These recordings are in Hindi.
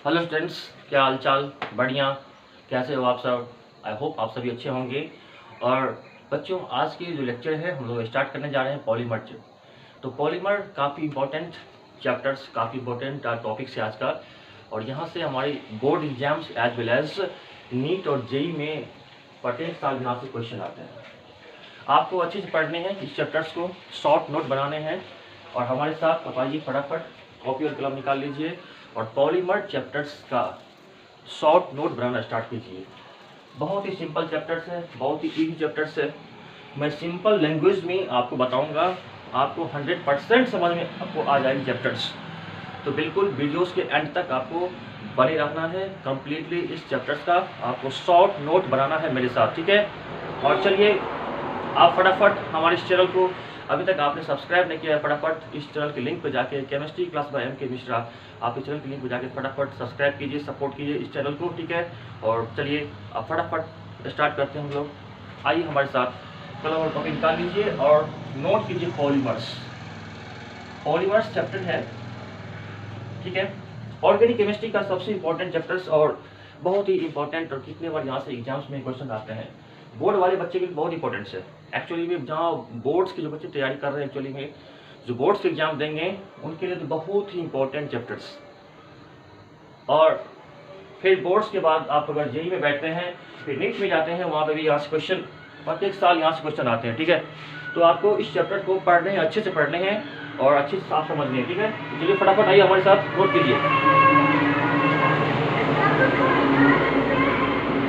हेलो स्टूडेंट्स, क्या हाल चाल? बढ़िया। कैसे हो आप सब? आई होप आप सभी अच्छे होंगे। और बच्चों, आज की जो लेक्चर है हम लोग स्टार्ट करने जा रहे हैं पॉलीमर से। तो पॉलीमर काफ़ी इंपॉर्टेंट चैप्टर्स, काफ़ी इंपॉर्टेंट टॉपिक्स है आज का। और यहाँ से हमारी board exams as well as NEET और जेई में प्रत्येक साल यहाँ से क्वेश्चन आते हैं। आपको अच्छे से पढ़ने हैं, इस चैप्टर्स को शॉर्ट नोट बनाने हैं। और हमारे साथ आप आइए, फटाफट कॉपी और कलम निकाल लीजिए और पॉलीमर चैप्टर्स का शॉर्ट नोट बनाना स्टार्ट कीजिए। बहुत ही सिंपल चैप्टर्स है, बहुत ही ईजी चैप्टर्स है। मैं सिंपल लैंग्वेज में आपको बताऊंगा, आपको 100% समझ में आपको आ जाएगी चैप्टर्स। तो बिल्कुल वीडियोस के एंड तक आपको बने रहना है। कम्प्लीटली इस चैप्टर्स का आपको शॉर्ट नोट बनाना है मेरे साथ, ठीक है? और चलिए, आप फटाफट हमारे इस चैनल को अभी तक आपने सब्सक्राइब नहीं किया है, फटाफट इस चैनल के लिंक पर जाके chemistry class by MK Mishra, आप इस चैनल के लिंक पर जाके फटाफट सब्सक्राइब कीजिए, सपोर्ट कीजिए इस चैनल को, ठीक है? और चलिए आप फटाफट स्टार्ट करते हैं हम लोग। आइए हमारे साथ, कलम और कॉपी निकाल लीजिए और नोट कीजिए पॉलीमर्स। पॉलीमर्स चैप्टर है, ठीक है? ऑर्गेनिक केमिस्ट्री का सबसे इंपॉर्टेंट चैप्टर्स और बहुत ही इंपॉर्टेंट, और कितने बार यहाँ से एग्जाम्स में क्वेश्चन आते हैं। बोर्ड वाले बच्चे के लिए बहुत इंपॉर्टेंट है एक्चुअली में। जहाँ बोर्ड्स के जो बच्चे तैयारी कर रहे हैं, एक्चुअली में जो बोर्ड्स के एग्जाम देंगे उनके लिए तो बहुत ही इंपॉर्टेंट चैप्टर्स। और फिर बोर्ड्स के बाद आप अगर जेई में बैठते हैं, फिर नीट में जाते हैं, वहाँ पे भी यहाँ से क्वेश्चन, प्रत्येक साल यहाँ से क्वेश्चन आते हैं, ठीक है? तो आपको इस चैप्टर को पढ़ने हैं, अच्छे से पढ़ने हैं और अच्छे से साफ समझने हैं, ठीक है? चलिए फटाफट आइए हमारे साथ, नोट कीजिए,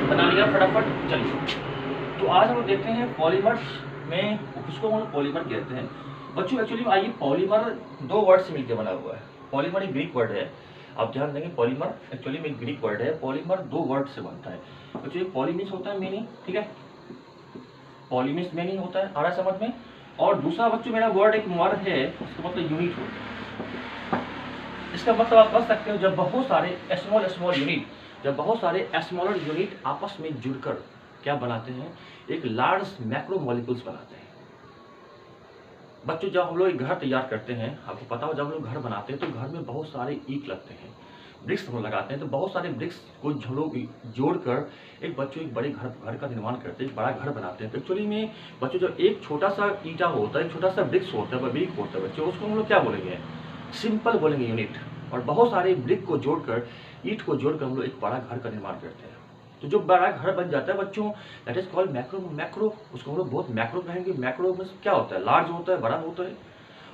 बना लिया फटाफट। चलिए, तो आज हम लोग देखते हैं पॉलीमर्स में किसको हम लोग पॉलीमर कहते हैं। बच्चों एक्चुअली में आइए, पॉलीमर दो वर्ड से मिलकर बना हुआ है। पॉलीमर एक ग्रीक वर्ड है, आप ध्यान देंगे। पॉलीमर एक्चुअली में एक ग्रीक वर्ड है। पॉलीमर दो वर्ड से बनता है। बच्चों, एक पॉलीमिस होता है मीनिंग, ठीक है? पॉलीमिस मीनिंग होता है, आ रहा है समझ में? और दूसरा बच्चों मेरा वर्ड एक मर है, इसका मतलब यूनिट होता है। इसका मतलब आप कह सकते हो जब बहुत सारे स्मॉल यूनिट, जब बहुत सारे स्मॉलर यूनिट आपस में जुड़कर क्या बनाते हैं, एक लार्ज मैक्रोमोलिक्यूल्स बनाते हैं। बच्चों, जब हम लोग एक घर तैयार करते हैं, आपको पता हो, जब हम लोग घर बनाते हैं तो घर में बहुत सारे ईंट लगते हैं, ब्रिक्स हम लोग लगाते हैं। तो बहुत सारे ब्रिक्स को जोड़कर एक बच्चों एक बड़े घर का निर्माण करते हैं, एक बड़ा घर बनाते हैं। तो एक्चुअली में बच्चों, जब एक छोटा सा ईंटा होता है, एक छोटा सा ब्रिक्स होता है, ब्रिक होता है बच्चों, उसको हम लोग क्या बोलेंगे? सिंपल बोलेंगे, यूनिट। और बहुत सारे ब्रिक को जोड़कर, ईंट को जोड़कर हम लोग एक बड़ा घर का निर्माण करते हैं। तो जो बड़ा घर बन जाता है बच्चों, दैट इज कॉल्ड मैक्रो। उसको हम लोग बहुत मैक्रो कहेंगे। मैक्रो में क्या होता है? लार्ज होता है, बड़ा होता है।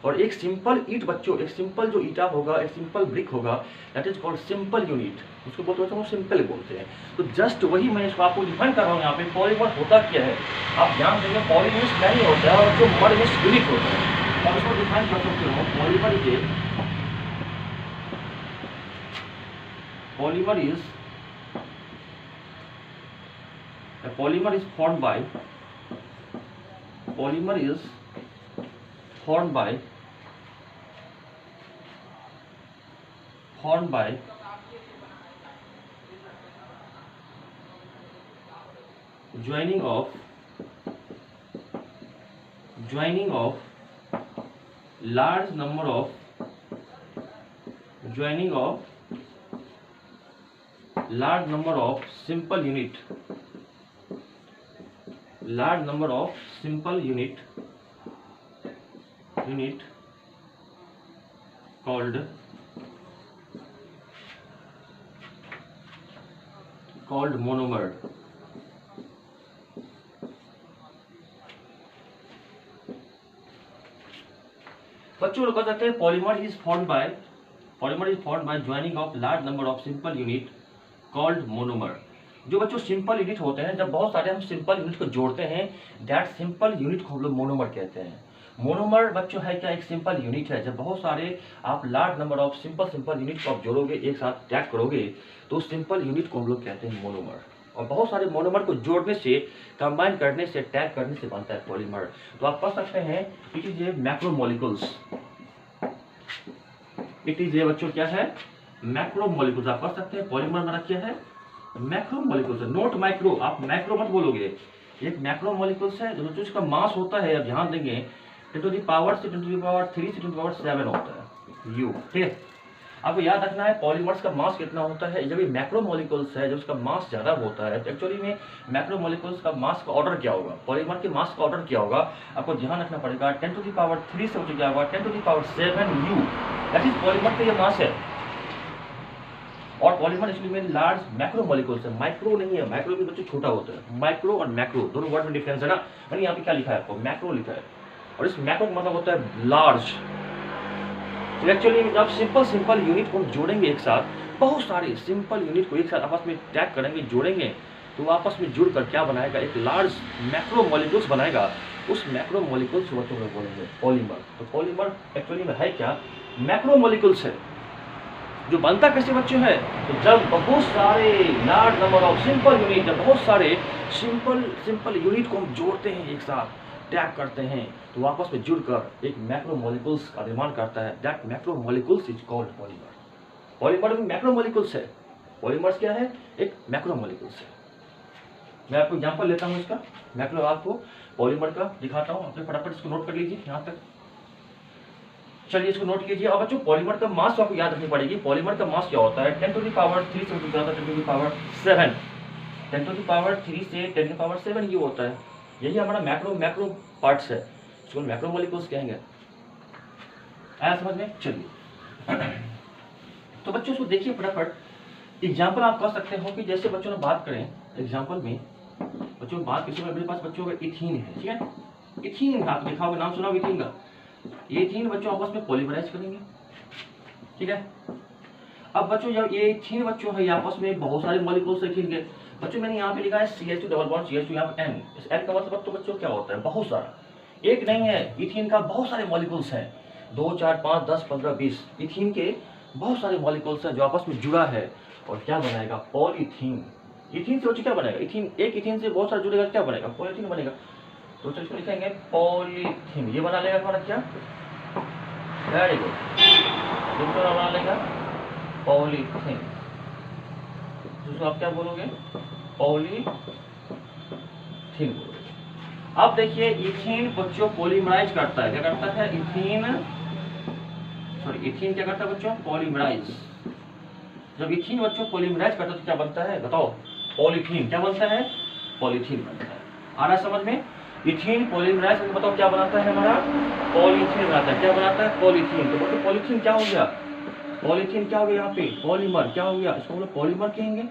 और एक सिंपल ईंट बच्चों, एक सिंपल जो ईंटा होगा, एक सिंपल ब्रिक होगा, that is called simple unit. उसको बोलते हैं सिंपल बोलते हैं। तो जस्ट वही मैं इसको आपको डिफाइन कर रहा हूँ यहाँ पे। पॉलीमर होता क्या है आप ध्यान देंगे। पॉलीमर्स नहीं होता है, और जो मर यूनिट होता है, और उसको डिफाइन कर सकते हो। Polymer A polymer is formed by joining of large number of simple unit called monomer। बच्चों लोग कह सकते हैं polymer is formed by joining of large number of simple unit called monomer. जो बच्चों सिंपल यूनिट होते हैं, जब बहुत सारे हम सिंपल यूनिट को जोड़ते हैं, दैट सिंपल यूनिट को हम लोग मोनोमर कहते हैं। मोनोमर बच्चों है क्या? एक सिंपल यूनिट है। जब बहुत सारे आप large number of simple unit को आप जोड़ोगे, एक साथ टैग करोगे, तो सिंपल यूनिट को हम लोग कहते हैं मोनोमर। और बहुत सारे मोनोमर को जोड़ने से, कंबाइन करने से, टैग करने से बनता है पॉलीमर। तो आप कह सकते हैं it is a macromolecules. It is a बच्चों क्या है? मैक्रोमोलिक्यूल्स। आप कह सकते हैं पॉलीमर में क्या है? मैक्रोमोलिक्यूल्स है, नोट माइक्रो। आप मैक्रो मत बोलोगे। एक मैक्रोमोलिक्यूल्स है जो इसका मास होता है, आप ध्यान देंगे, 10 to the power 3 से 10 to the power 7 होता है, यू, ठीक है? आपको याद रखना है पॉलीमर्स का मास कितना होता है। जब ये मैक्रोमोलिक्यूल्स है, जब उसका मास ज़्यादा होता है तो एक्चुअली में मैक्रोमोलिक्यूल्स का मास का ऑर्डर क्या होगा, पॉलीमर के मास का ऑर्डर क्या होगा, आपको ध्यान रखना पड़ेगा। 10⁻³ से मुझे क्या होगा 10⁻7 U, दैट इज पॉलीमर का ये मास है। और पॉलीमर एक्चुअली में लार्ज मैक्रोमोलिक्यूल्स है, माइक्रो नहीं है। माइक्रो भी बच्चे छोटा होता है, माइक्रो और मैक्रो दोनों वर्ड में डिफरेंस है ना। यानी यहाँ पे क्या लिखा है आपको, मैक्रो लिखा है, और इस मैक्रो का मतलब होता है लार्ज। तो एक्चुअली जब सिंपल यूनिट को हम जोड़ेंगे एक साथ, बहुत सारे सिंपल यूनिट को एक साथ आपस में टैग करेंगे, जोड़ेंगे, तो आपस में जुड़कर क्या बनाएगा, एक लार्ज मैक्रो मॉलिक्यूल्स बनाएगा। उस मैक्रो मॉलिक्यूल्स को बच्चों को बोलेंगे पॉलीमर। तो पॉलीमर एक्चुअली में है क्या, मैक्रो मॉलिक्यूल्स है। जो बनता कैसे बच्चों है, तो जब बहुत सारे large number of simple unit, जब बहुत सारे सिंपल यूनिट को हम जोड़ते हैं एक साथ, टैग करते हैं, तो आपस में जुड़कर एक मैक्रो मॉलिक्यूल्स का निर्माण करता है। That macro molecules is called polymer. Polymer में मैक्रो मॉलिक्यूल्स है, पॉलीमर्स क्या है, एक मैक्रो मॉलिक्यूल्स है। मैं आपको एग्जांपल लेता हूं इसका, मैक्रो आपको पॉलीमर का दिखाता हूं, अपने फटाफट इसको नोट कर लीजिए यहाँ तक। चलिए इसको नोट कीजिए। अब बच्चों पॉलीमर का मास आपको याद रखनी पड़ेगी। पॉलीमर का मास क्या होता है, 10⁻³ से 10⁻7, 10⁻³ से 10⁻7 ये होता है। यही हमारा मैक्रो पार्ट्स है, इसको मैक्रो मॉलिक्यूल्स कहेंगे। आया समझ में। चलिए तो बच्चों इसको देखिए फटाफट। एग्जाम्पल आप कर सकते हो कि जैसे बच्चों ने बात करें एग्जाम्पल में, बच्चों बात किसी मेरे पास बच्चों का इथीन है, ठीक है। इथीन आप लिखा होगा, नाम सुना होगा इथीन का। ये इथीन बच्चों आपस में पॉलीमराइज करेंगे, ठीक है। अब बच्चों जब ये इथीन बच्चों है आपस में बहुत सारे मॉलिक्यूल्स लिखेंगे। बच्चों मैंने यहाँ पे लिखा है CH2 डबल बॉन्ड CH2, यहाँ पे N। इस N का मतलब तो बच्चों क्या होता है, बहुत सारा, एक नहीं है। इथीन का बहुत सारे मॉलिक्यूल्स हैं, 2 4 5 10 15 20 इथीन के बहुत सारे मॉलिक्यूल्स हैं जो आपस में जुड़ा है, और क्या बनाएगा, पॉलीथीन। इथीन से क्या बनेगा, इथीन, एक इथीन से बहुत सारा जुड़ेगा, क्या बनेगा, पॉलीथीन बनेगा। तो इसको लिखेंगे पॉलीथीन, ये बना लेगा हमारा क्या, वेरी गुड, दूसरा बना लेगा पॉलीथीन, जिसको आप क्या बोलोगे, पॉलीथीन बोलोगे। अब देखिए इथीन बच्चों पॉलीमराइज करता है, क्या करता है, इथीन क्या करता है बच्चों, पॉलीमराइज। जब इथीन बच्चों पॉलीमराइज करता है तो क्या बनता है बताओ, पॉलीथीन। क्या बनता है, पॉलीथीन बनता है। आ रहा है समझ में। इथीन पॉलीमराइज करके बताओ क्या बनाता है हमारा, पॉलीथीन बनाता है। क्या बनाता है, पॉलीथीन। तो बच्चों पॉलीथीन क्या हो गया, पॉलीथीन क्या हो गया, यहाँ पे पॉलीमर क्या हो गया, इसको हम लोग पॉलीमर कहेंगे।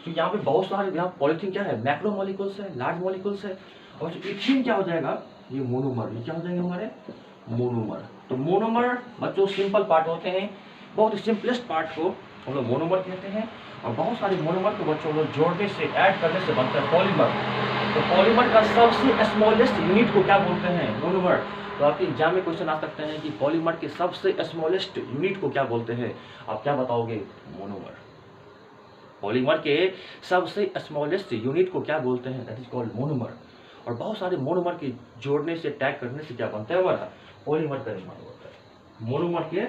तो यहाँ पे बहुत सारे, यहाँ पॉलीथीन क्या है, मैक्रो मॉलिक्यूल्स है, लार्ज मॉलिक्यूल्स है। और इथीन क्या हो जाएगा, ये मोनोमर, ये क्या हो जाएंगे हमारे, मोनोमर। तो मोनोमर बच्चों सिंपल पार्ट होते हैं, बहुत सिंपलेस्ट पार्ट को हम लोग मोनोमर कहते हैं। और बहुत सारे मोनोमर को बच्चों लोग जोड़ने से, ऐड करने से बनता है पॉलीमर। तो पॉलीमर का सबसे स्मॉलेस्ट यूनिट को क्या बोलते हैं, मोनोमर। तो आपके एग्जाम में क्वेश्चन आ सकते हैं कि पॉलीमर के सबसे स्मॉलेस्ट यूनिट को क्या बोलते हैं, आप क्या बताओगे, मोनोमर। पॉलीमर के सबसे स्मॉलेस्ट यूनिट को क्या बोलते हैं, दैट इज कॉल्ड मोनोमर। और बहुत सारे मोनोमर के जोड़ने से, टैग करने से क्या बनता है हमारा, पॉलीमर का निर्माण होता है। मोनोमर के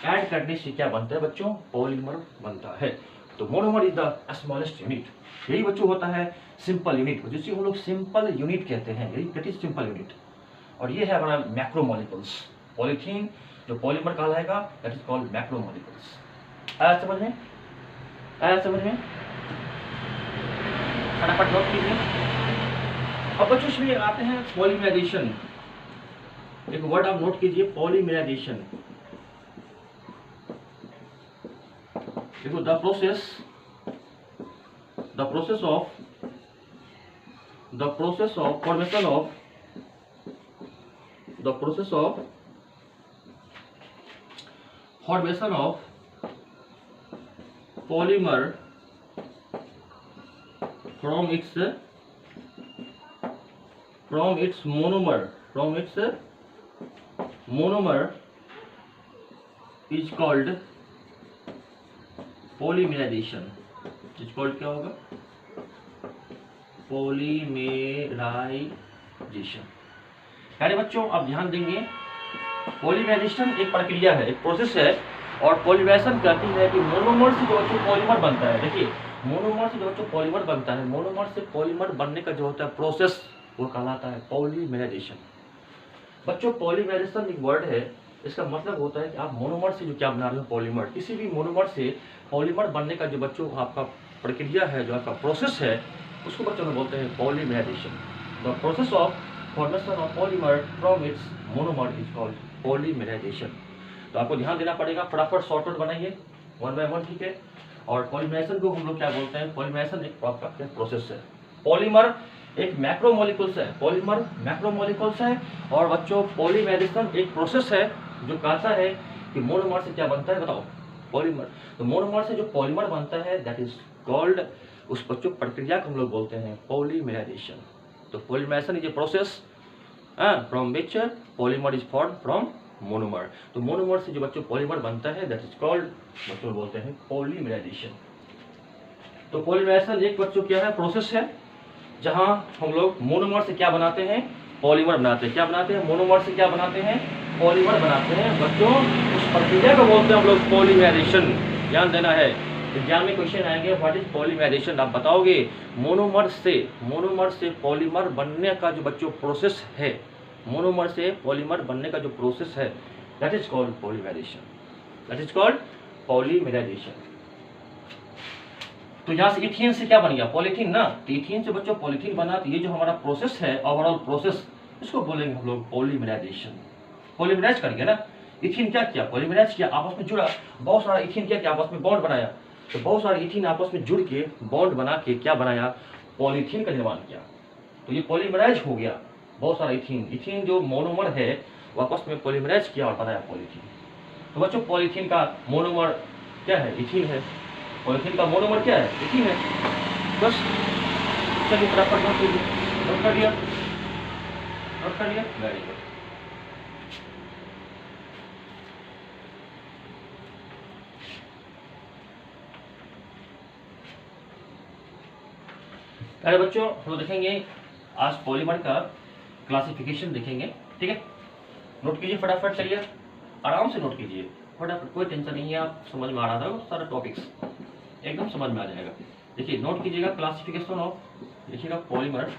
ऐड करने से क्या बनता है बच्चों, पॉलीमर बनता है। तो monomer is the smallest unit. यही बच्चों होता है सिंपल यूनिट, जिसे हम लोग सिंपल यूनिट कहते हैं, यही दैट इज सिंपल यूनिट। और ये है हमारा मैक्रोमोलिक्यूल्स। पॉलीथीन जो पॉलीमर कहलाएगा दैट इज कॉल्ड मैक्रोमोलिक्यूल्स। आया समझ में, आया समझ में, फटाफट नोट कीजिए। अब बच्चों इसमें आते हैं पॉलीमराइजेशन। एक वर्ड आप नोट कीजिए, पॉलीमराइजेशन। देखो the process of formation of polymer from its monomer is called polymerization। इस called क्या होगा, पॉलीमेराइजेशन। यानी बच्चों आप ध्यान देंगे, पॉलीमेराइजेशन एक प्रक्रिया है, एक प्रोसेस है। और पॉलीमराइजेशन कहती है कि मोनोमर से जो बच्चों पॉलीमर बनता है। देखिए मोनोमर से जो बच्चों पॉलीमर बनता है, मोनोमर से पॉलीमर बनने का जो होता है प्रोसेस, वो कहलाता है पॉलीमेराइजेशन। बच्चों पॉलीमेराइजेशन एक वर्ड है इसका मतलब होता है कि आप मोनोमर से जो क्या बना रहे हो पॉलीमर, किसी भी मोनोमर से पॉलीमर बनने का जो बच्चों आपका प्रक्रिया है, जो आपका प्रोसेस है, उसको बच्चों में बोलते हैं polymerization. The process of formation of polymer from its monomer is called polymerization. तो आपको ध्यान देना पड़ेगा, फटाफट शॉर्टकट बनाइए 1 बाय 1, ठीक है। और पॉलीमराइजेशन को हम लोग क्या बोलते हैं, पॉलीमराइजेशन एक आपका प्रोसेस है। पॉलीमर एक मैक्रोमोलिकुल्स है, पॉलीमर मैक्रोमोलिकुल्स है, और बच्चों पॉलीमराइजेशन एक प्रोसेस है जो कहता है कि मोनोमर से क्या बनता है, बताओ, पॉलीमर। तो मोनोमर से जो पॉलीमर बनता है दैट इज कॉल्ड, उस बच्चों प्रक्रिया को हम लोग बोलते हैं पॉलीमराइजेशन। तो polymerization is a process from which polymer is formed from monomer. तो मोनोमर से जो बच्चों पॉलीमर बनता है दैट इज कॉल्ड, बच्चों बोलते हैं पॉलीमराइजेशन। तो पॉलीमराइजेशन एक बच्चों क्या है, प्रोसेस है, जहां हम लोग मोनोमर से क्या बनाते हैं, पॉलीमर बनाते हैं। क्या बनाते हैं, मोनोमर से क्या बनाते हैं, पॉलीमर बनाते हैं बच्चों। उस प्रक्रिया को बोलते हैं हम लोग पॉलीमराइजेशन। ध्यान देना है, एग्जाम में क्वेश्चन आएंगे व्हाट इज पॉलीमराइजेशन, आप बताओगे मोनोमर से पॉलीमर बनने का जो बच्चों प्रोसेस है, मोनोमर से पॉलीमर बनने का जो प्रोसेस है that is called polymerization, that is called polymerization. तो यहाँ से इथीन से क्या बन गया, पॉलीथीन ना, तो इथीन से बच्चों पॉलीथीन बना, तो ये जो हमारा प्रोसेस है, ओवरऑल प्रोसेस, इसको बोलेंगे हम लोग पॉलीमराइजेशन। पॉलीमराइज कर गया ना, इथीन क्या किया, पॉलीमराइज किया, आपस में जुड़ा, बहुत सारा इथीन क्या किया, आपस में बॉन्ड बनाया। तो बहुत सारे इथीन आपस में जुड़ के बॉन्ड बना के क्या बनाया, पॉलीथीन का निर्माण किया। तो ये पॉलीमराइज हो गया, बहुत सारा इथीन जो मोनोमर है वो आपस में पॉलीमराइज किया और बनाया पॉलीथीन। तो बच्चों पॉलीथीन का मोनोमर क्या है, इथीन है। पॉलीथीन का मोनोमर क्या है, इथीन है। बस चलिए फटाफट नोट कीजिए, नोट कर लिया, नोट कर लिया, वेरी गुड। अरे बच्चों हम देखेंगे आज पॉलीमर का क्लासिफिकेशन देखेंगे, ठीक है। नोट कीजिए फटाफट, चलिए आराम से नोट कीजिए फटाफट, कोई टेंशन नहीं है, आप समझ में आ रहा था वो सारा टॉपिक्स एकदम समझ में आ जाएगा। देखिए नोट कीजिएगा क्लासिफिकेशन ऑफ, देखिएगा पॉलीमर,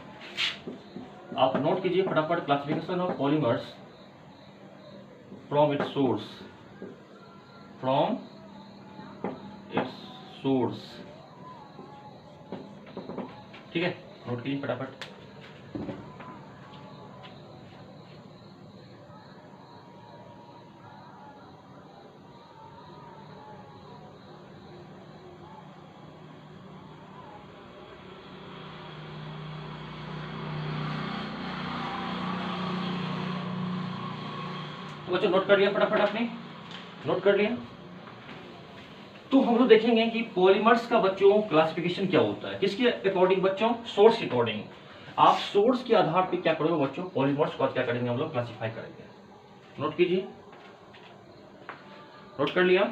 आप नोट कीजिए फटाफट, classification of polymers from its source, from its source, ठीक है। नोट कीजिए फटाफट। तो बच्चों नोट कर लिया फटाफट, आपने नोट कर लिया। तो हम लोग देखेंगे कि पॉलीमर्स का बच्चों क्लासिफिकेशन क्या होता है, किसके अकॉर्डिंग बच्चों, सोर्स के अकॉर्डिंग। आप सोर्स के आधार पे क्या करोगे बच्चों, पॉलीमर्स को क्या करेंगे हम लोग, क्लासिफाई करेंगे। नोट कीजिए, नोट कर लिया।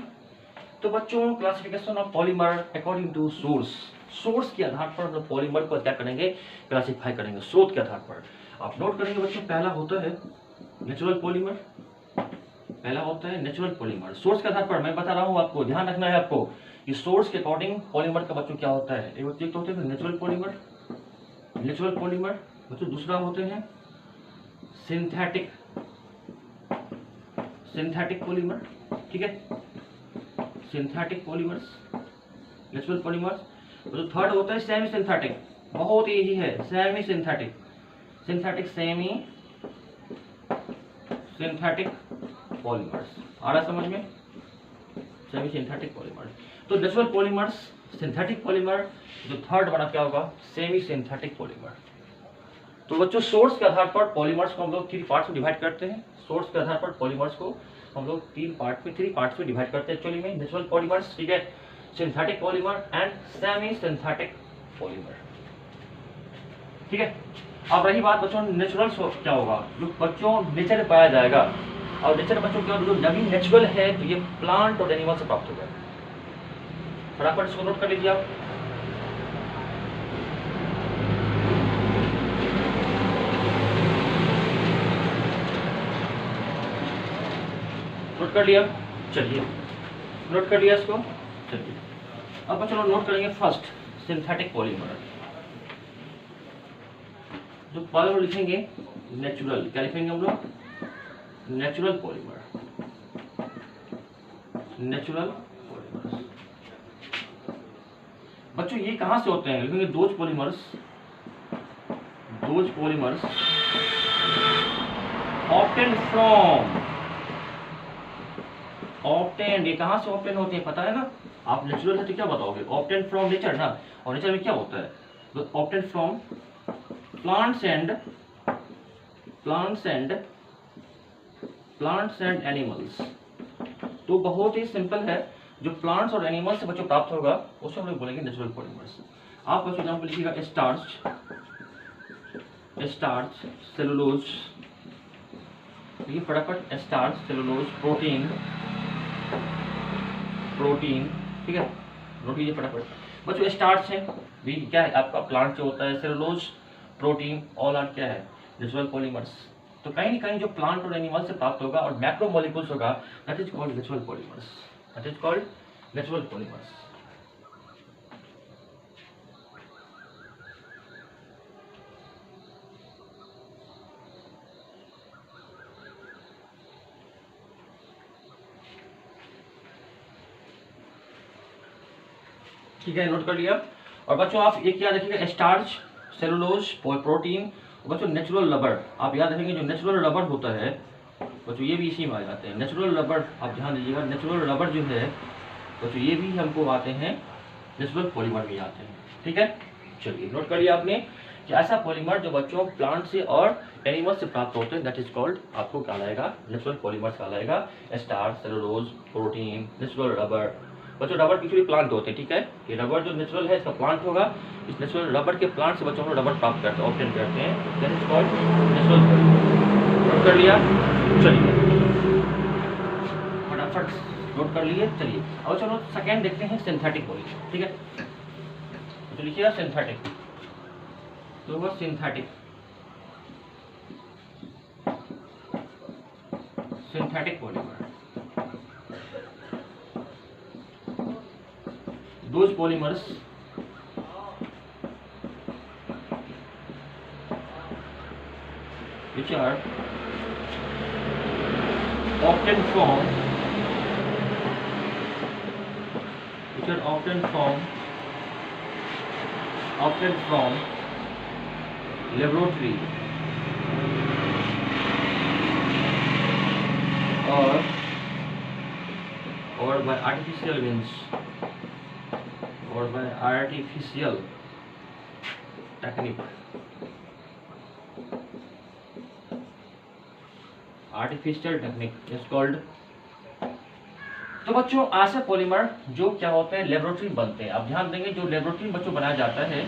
तो बच्चों classification of polymer according to source, source के आधार पर हम लोग पॉलीमर को क्या करेंगे, क्लासिफाई करेंगे, स्रोत के आधार पर। आप नोट करेंगे बच्चों, पहला होता है नेचुरल पॉलीमर, पहला होता है नेचुरल पॉलीमर। सोर्स के आधार पर मैं बता रहा हूं आपको, ध्यान रखना है आपको कि सोर्स के अकॉर्डिंग पॉलीमर का बच्चों क्या होता है। एक बच्चे तो होते हैं नेचुरल पॉलीमर, नेचुरल पॉलीमर बच्चों। दूसरा होते हैं सिंथेटिक, सिंथेटिक पॉलीमर, ठीक है, सिंथेटिक पॉलीमर्स, नेचुरल पॉलीमर्स। जो थर्ड होता है सेमी सिंथेटिक, बहुत इजी है, semi synthetic, synthetic semi synthetic polymers, आ रहा समझ में, सेमी सिंथेटिक पॉलीमर्स। तो नेचुरल पॉलीमर्स, सिंथेटिक पॉलीमर, जो थर्ड बना क्या होगा, सेमी सिंथेटिक पॉलीमर। तो बच्चों सोर्स के आधार पर पॉलीमर्स को हम लोग 3 पार्ट्स में डिवाइड करते हैं। सोर्स के आधार पर पॉलीमर्स को हम लोग 3 पार्ट्स में डिवाइड करते हैं एक्चुअली में, नेचुरल पॉलीमर्स, ठीक है, synthetic polymer and semi synthetic polymer, ठीक है। अब रही बात बच्चों नेचुरल क्या होगा, जो बच्चों नेचर में पाया जाएगा, और नेचर बच्चों क्या जो नवीन नेचुरल है तो ये प्लांट और एनिमल से प्राप्त होगा। फटाफट इसको नोट कर लीजिए आप। नोट कर लिया, चलिए नोट कर लिया इसको, चलिए अब चलो नोट करेंगे फर्स्ट सिंथेटिक पॉलीमर। जो पॉलीमर लिखेंगे नेचुरल, क्या लिखेंगे हम लोग, नेचुरल पॉलीमर, नेचुरल पॉलीमर्स। बच्चों ये कहां से होते हैं? लिखेंगे दोज पॉलीमर्स ऑब्टेन, ये कहां से ऑब्टेन होते हैं पता है ना? आप नेचुरल है तो क्या बताओगे? ऑब्टेन फ्रॉम नेचर ना, और नेचर में क्या होता है? तो obtain from plants and animals. तो बहुत ही सिंपल है, जो प्लांट्स और एनिमल्स से बच्चों प्राप्त होगा उसे हम लोग बोलेंगे नेचुरल पॉलीमर्स। आप बच्चों एग्जाम्पल लिखिएगा स्टार्च, सेलुलोज, ये फटाफट स्टार्च, सेलुलोज, प्रोटीन, ठीक है, नोट कीजिए फटाफट। बच्चों स्टार्च है भी क्या है आपका? प्लांट से होता है। सेलुलोज, प्रोटीन, ऑल आर क्या है? Natural polymers. तो कहीं ना कहीं जो प्लांट और एनिमल से प्राप्त होगा और मैक्रोमोलिक्यूल्स होगा, that is called natural polymers. ठीक है, नोट कर लिया। और बच्चों आप एक याद रखिएगा, स्टार्च, सेलुलोज, प्रोटीन, बच्चों नेचुरल रबर। आप याद रखेंगे जो नेचुरल रबर होता है बच्चों, ये भी इसी में आ जाते हैं। नेचुरल रबर आप ध्यान दीजिएगा, नेचुरल रबर जो है बच्चों ये भी हमको आते हैं, नेचुरल पॉलीमर भी आते हैं। ठीक है, चलिए नोट कर लिया आपने कि ऐसा पॉलीमर जो बच्चों प्लांट से और एनिमल से प्राप्त होते हैं, दैट इज कॉल्ड आपको कहलाएगा नेचुरल पॉलीमर कहलाएगा। Starch, cellulose, protein, natural rubber. बच्चों रबर की प्लांट होते हैं, ठीक है, ये रबर जो नेचुरल है इसका प्लांट होगा। इस नेचुरल रबर के प्लांट से बच्चों हम रबर प्राप्त करते हैं, ऑब्टेन करते हैं, that is called natural polymer. Note कर लिया, चलिए फटाफट नोट कर लिए। चलिए अब चलो सेकेंड देखते हैं, सिंथेटिक पॉलीमर। ठीक है, तो लिखिएगा सिंथेटिक, तो वो synthetic polymer. Those polymers which are often from laboratory or by artificial means or by artificial technique, is called। तो बच्चों ऐसे पॉलीमर जो क्या होते हैं लेबोरेटरी में बनते हैं। अब ध्यान देंगे जो लेबोरेटरी में बच्चों बनाया जाता है,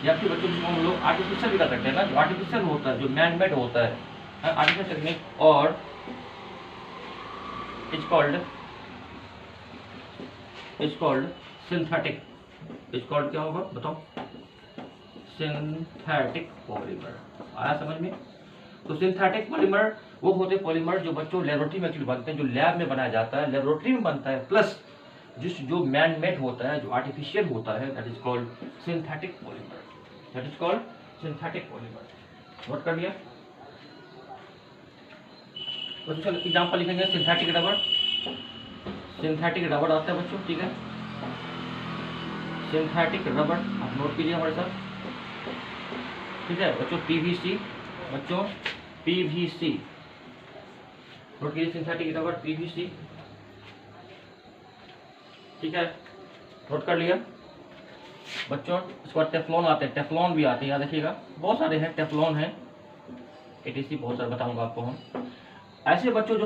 या फिर बच्चों जिसको हम लोग आर्टिफिशियल भी कर सकते हैं ना, जो आर्टिफिशियल होता है, जो मैन मेड होता है, आर्टिफिशियल टेक्निक, और is called synthetic. Is called क्या होगा बताओ? Synthetic polymer. आया समझ में? तो सिंथेटिक पॉलीमर वो होते पॉलीमर जो बच्चों लेबोरेटरी में एक्चुअली बनते हैं, जो लैब में बनाया जाता है, लेबोरेटरी में बनता है, प्लस जो मैन मेड होता है, जो आर्टिफिशियल होता है, that is called synthetic polymer. That is called synthetic polymer. Note कर लिया? तो चलो एग्जांपल लिखेंगे, सिंथेटिक रबर। सिंथेटिक रबर आता है बच्चों, ठीक है, सिंथेटिक रबर आप नोट कीजिए हमारे साथ। ठीक है बच्चों, पीवीसी, बच्चों पीवीसी नोट कीजिए, सिंथेटिक रबर पीवीसी। ठीक है, नोट कर लिया बच्चों। इसके बाद टेफ्लॉन आते हैं, टेफ्लॉन भी आते हैं, याद रखिएगा, बहुत सारे हैं, टेफ्लॉन है, एटीसी, बहुत सारे बताऊंगा आपको हम। ऐसे बच्चों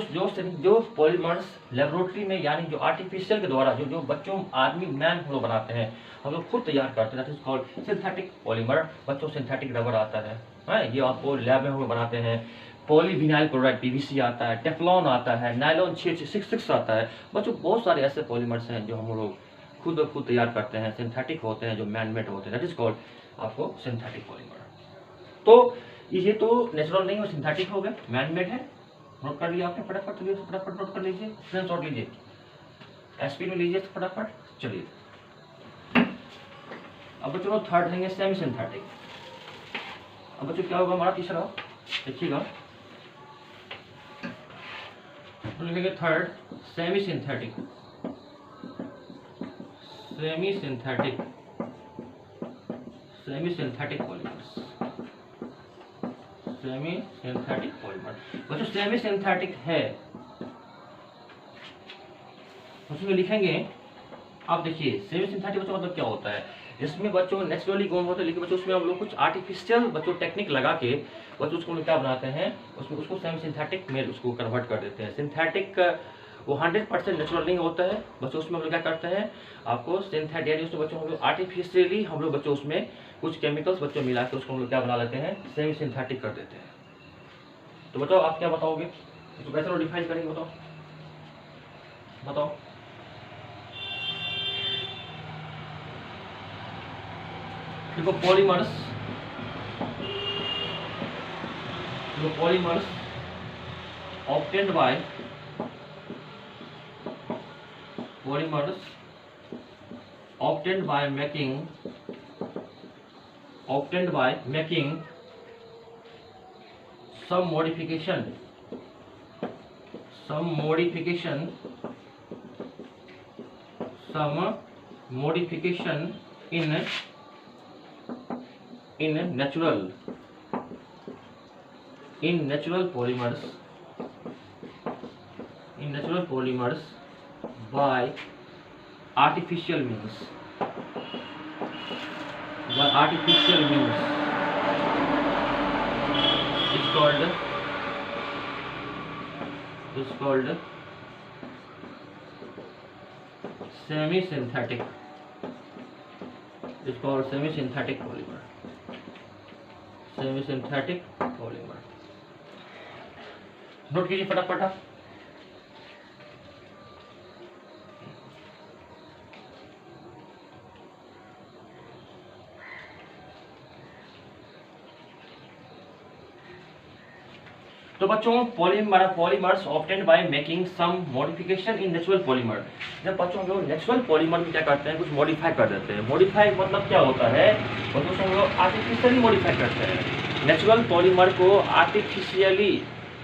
जो पॉलीमर्स लेबोरेटरी में, यानी जो आर्टिफिशियल के द्वारा जो बच्चों आदमी मैन लोग बनाते हैं, हम लोग खुद तैयार करते हैं, that is called synthetic polymer. बच्चों सिंथेटिक रबर आता है, ये आपको लैब में हम लोग बनाते हैं। पॉलीविनाइल क्लोराइड पीवीसी आता है, टेफ्लॉन आता है, नायलॉन 666 आता है। बच्चों बहुत सारे ऐसे पॉलीमर्स हैं जो हम लोग खुद तैयार करते हैं, सिंथेटिक होते हैं, जो मैन मेड होते हैं, दैट इज कॉल्ड आपको सिंथेटिक पॉलीमर। तो ये तो नेचुरल नहीं, और सिंथेटिक हो गए, मैन मेड है। नोट कर लिया आपने? फटाफट चलिए, फटाफट नोट कर लीजिए, स्क्रीनशॉट लीजिए, एसपी में लीजिए फटाफट। चलिए अब बच्चों थर्ड लेंगे, सेमी सिंथेटिक। अब बच्चों क्या होगा हमारा तीसरा, देखिएगा, लिखेंगे third semi synthetic. Semi synthetic polymers. Semi synthetic polymer बच्चों सेमी सिंथेटिक है, उसमें लिखेंगे। आप देखिए सेमी सिंथेटिक बच्चों मतलब क्या होता है, इसमें बच्चों नेचुरली गुण होते हैं, लेकिन बच्चों उसमें हम लोग कुछ आर्टिफिशियल बच्चों टेक्निक लगा के बच्चों उसको क्या बनाते हैं, उसमें उसको सेमी सिंथेटिक में उसको कन्वर्ट कर देते हैं। सिंथेटिक वो 100% नेचुरल नहीं होता है बच्चों, उसमें हम लोग क्या करते हैं, आपको सिंथेटिक यानी उसमें बच्चों हम लोग आर्टिफिशियली हम लोग बच्चों उसमें कुछ केमिकल्स बच्चों मिला के उसको हम लोग क्या बना लेते हैं, सेमी सिंथेटिक कर देते हैं। तो बताओ आप क्या बताओगे, तो कैसे लोग डिफाइन करेंगे, बताओ बताओ। देखो polymers obtained by making some modification in natural polymers by artificial means is called semi-synthetic. It's called semi-synthetic polymer. Note कीजिए फटाफट आप। तो बच्चों polymers obtained by making some modification in natural polymer. जब बच्चों लोग नेचुरल पॉलीमर में क्या करते हैं, कुछ मॉडिफाई कर देते हैं। मॉडिफाई मतलब क्या होता है, बच्चों हम लोग आर्टिफिशियली मॉडिफाई करते हैं नेचुरल पॉलीमर को, आर्टिफिशियली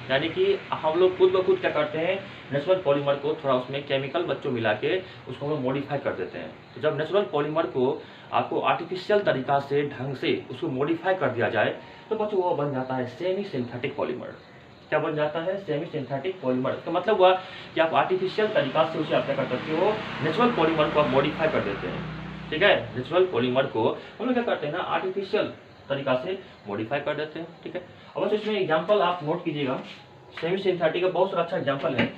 यानी कि हम लोग खुद ब खुद क्या करते हैं, नेचुरल पॉलीमर को थोड़ा उसमें केमिकल बच्चों मिला के उसको हम लोग मॉडिफाई कर देते हैं। तो जब नेचुरल पॉलीमर को आपको आर्टिफिशियल तरीका से ढंग से उसको मॉडिफाई कर दिया जाए तो बच्चों वो बन जाता है सेमी सिंथेटिक पॉलीमर। क्या बन जाता है, सेमी सिंथेटिक पॉलीमर। तो मतलब हुआ कि आप आर्टिफिशियल तरीका से उसे आप क्या कर सकते हो, नेचुरल पॉलीमर को आप मॉडिफाई कर देते हैं। ठीक है, नेचुरल पॉलीमर को हम लोग क्या करते हैं ना, आर्टिफिशियल तरीका से मॉडिफाई कर देते हैं। ठीक है, अब इसमें एग्जाम्पल आप नोट कीजिएगा, सेमी सिंथेटिक का बहुत सारा अच्छा एग्जाम्पल है,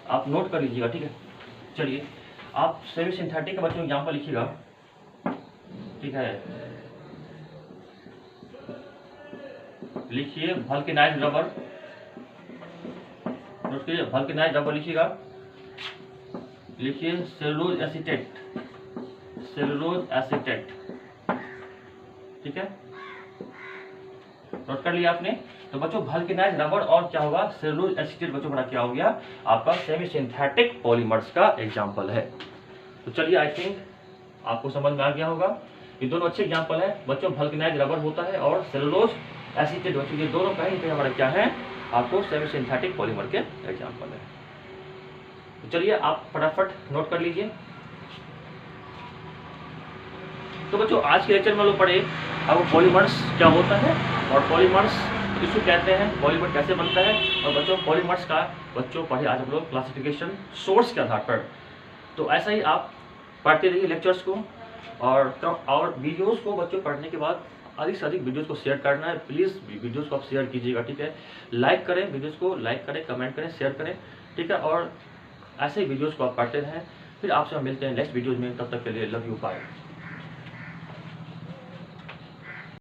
आप नोट कर लीजिएगा। ठीक है, चलिए आप सेमी सिंथेटिक का बच्चों एग्जाम्पल लिखिएगा। ठीक है, लिखिए वल्केनाइज्ड रबर, वल्केनाइज्ड रबर लिखिएगा। लिखिए सेलुलोज एसीटेट। ठीक है, नोट कर लिया आपने। तो बच्चों वल्केनाइज्ड रबर और क्या होगा, सेलुलोज एसीटेट बच्चों बड़ा क्या हो गया, आपका सेमी सिंथेटिक पॉलीमर्स का एग्जाम्पल है। तो चलिए आई थिंक आपको समझ में आ गया होगा, ये दोनों अच्छे एग्जाम्पल है बच्चों। वल्केनाइज्ड रबर होता है और सेलुलोज एसीटेट बच्चों, ये दोनों कहीं पे हमारा क्या है, आपको सेमी सिंथेटिक पॉलीमर के एग्जाम्पल है। तो चलिए आप फटाफट नोट कर लीजिए। तो बच्चों आज के लेक्चर में लोग पढ़े अब पॉलीमर्स क्या होता है और पॉलीमर्स किसको कहते हैं, पॉलीमर कैसे बनता है, और बच्चों पॉलीमर्स का बच्चों पढ़े आज हम लोग क्लासिफिकेशन सोर्स के आधार पर। तो ऐसा ही आप पढ़ते रहिए लेक्चर्स को, और वीडियोस को बच्चों पढ़ने के बाद अधिक से अधिक वीडियोस को शेयर करना है। प्लीज़ वीडियोस को आप शेयर कीजिएगा। ठीक है, लाइक करें, वीडियोस को लाइक करें, कमेंट करें, शेयर करें। ठीक है, और ऐसे ही वीडियोस को आप पढ़ते रहें। फिर आपसे हम मिलते हैं नेक्स्ट वीडियोज में, तब तक के लिए लव यू, बाय।